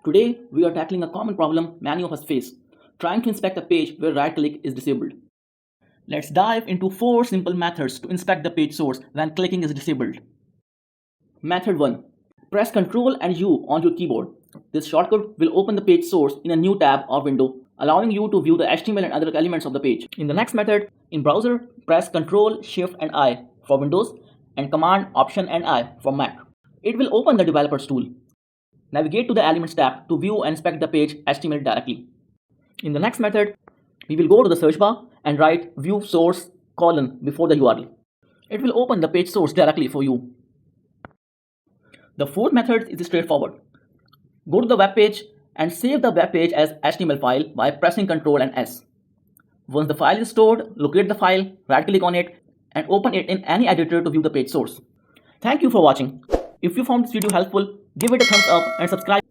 Today, we are tackling a common problem many of us face, trying to inspect a page where right click is disabled. Let's dive into 4 simple methods to inspect the page source when clicking is disabled. Method 1. Press Ctrl and U on your keyboard. This shortcut will open the page source in a new tab or window, allowing you to view the HTML and other elements of the page. In the next method, in browser, press Ctrl, Shift and I for Windows and Command, Option and I for Mac. It will open the Developers tool. Navigate to the Elements tab to view and inspect the page HTML directly. In the next method, we will go to the search bar and write view source : before the URL. It will open the page source directly for you. The fourth method is straightforward. Go to the web page and save the web page as HTML file by pressing Ctrl and S. Once the file is stored, locate the file, right click on it and open it in any editor to view the page source. Thank you for watching. If you found this video helpful, give it a thumbs up and subscribe.